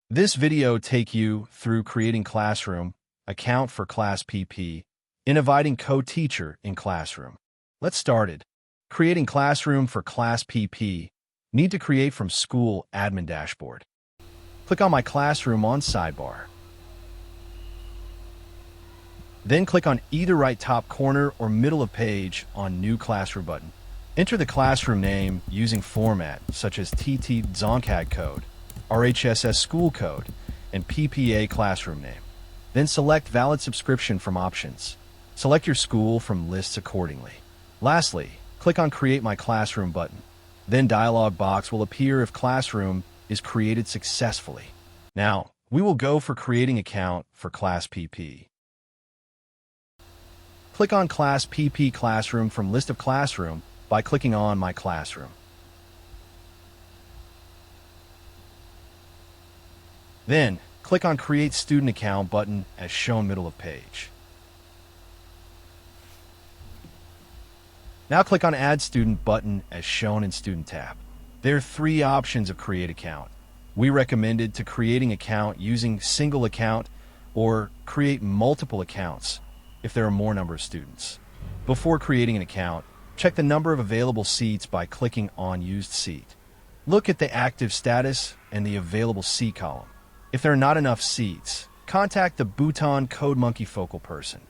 This video take you through creating classroom, account for class PP, inviting co-teacher in classroom. Let's start it. Creating classroom for class PP. Need to create from school admin dashboard. Click on my classroom on sidebar. Then click on either right top corner or middle of page on new classroom button. Enter the classroom name using format such as TT Zonkag code, RHSS school code, and PPA classroom name. Then select valid subscription from options. Select your school from lists accordingly. Lastly, click on Create My Classroom button. Then dialog box will appear if classroom is created successfully. Now, we will go for creating account for class PP. Click on Class PP Classroom from list of classroom by clicking on My Classroom. Then, click on Create Student Account button as shown middle of page. Now click on Add Student button as shown in Student tab. There are three options of Create Account. We recommended to creating account using single account or create multiple accounts if there are more number of students. Before creating an account, check the number of available seats by clicking on Used Seat. Look at the active status and the available seat column. If there are not enough seats, contact the Bhutan CodeMonkey focal person.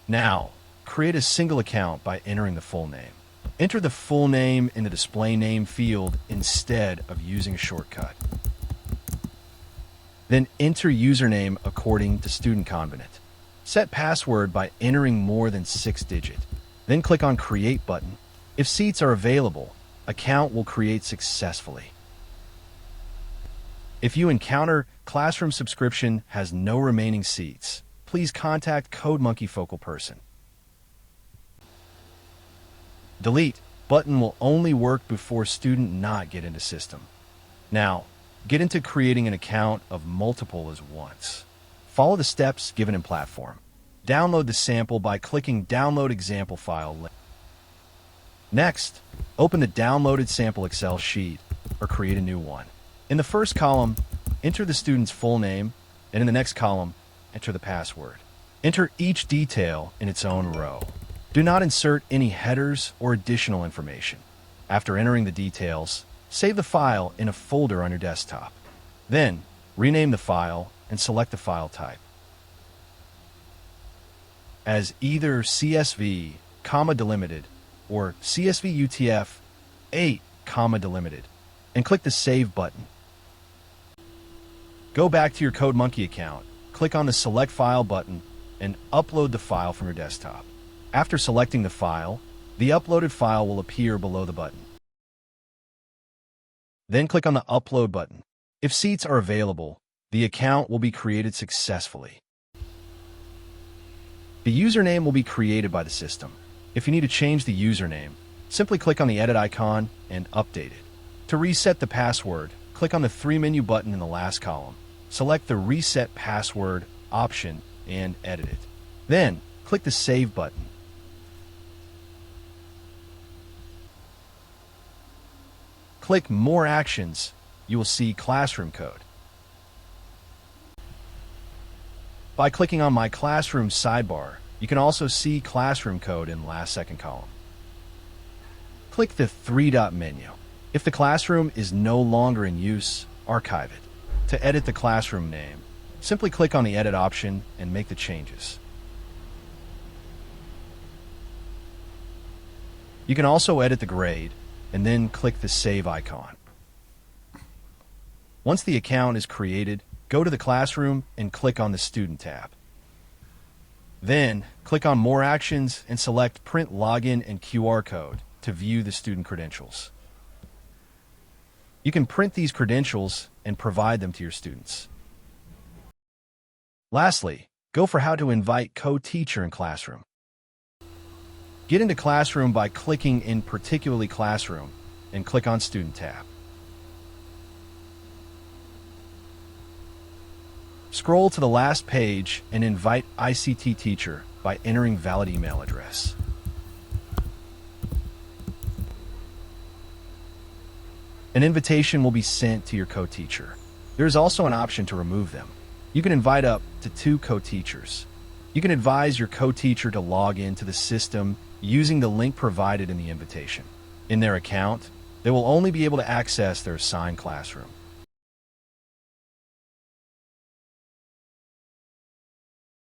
Now, create a single account by entering the full name. Enter the full name in the display name field instead of using a shortcut. Then enter username according to student covenant. Set password by entering more than 6 digits. Then click on Create button. If seats are available, account will create successfully. If you encounter classroom subscription has no remaining seats, please contact CodeMonkey focal person. Delete button will only work before student not get into system. Now, get into creating an account of multiple as once. Follow the steps given in platform. Download the sample by clicking Download Example File link. Next, open the downloaded sample Excel sheet or create a new one. In the first column, enter the student's full name, and in the next column, enter the password. Enter each detail in its own row. Do not insert any headers or additional information. After entering the details, save the file in a folder on your desktop. Then, rename the file and select the file type as either CSV, delimited, or CSV UTF 8, delimited, and click the Save button. Go back to your CodeMonkey account, click on the Select File button, and upload the file from your desktop. After selecting the file, the uploaded file will appear below the button. Then click on the Upload button. If seats are available, the account will be created successfully. The username will be created by the system. If you need to change the username, simply click on the Edit icon and update it. To reset the password, click on the 3 menu button in the last column. Select the Reset Password option and edit it. Then, click the Save button. Click More Actions. You will see Classroom Code. By clicking on My Classroom sidebar, you can also see Classroom Code in last second column. Click the 3-dot menu. If the classroom is no longer in use, archive it. To edit the classroom name, simply click on the Edit option and make the changes. You can also edit the grade and then click the Save icon. Once the account is created, go to the classroom and click on the Student tab. Then, click on More Actions and select Print Login and QR Code to view the student credentials. You can print these credentials and provide them to your students. Lastly, go for how to invite co-teacher in classroom. Get into Classroom by clicking in Particularly Classroom and click on Student tab. Scroll to the last page and invite ICT teacher by entering valid email address. An invitation will be sent to your co-teacher. There's also an option to remove them. You can invite up to 2 co-teachers. You can advise your co-teacher to log into the system using the link provided in the invitation. In their account, they will only be able to access their assigned classroom.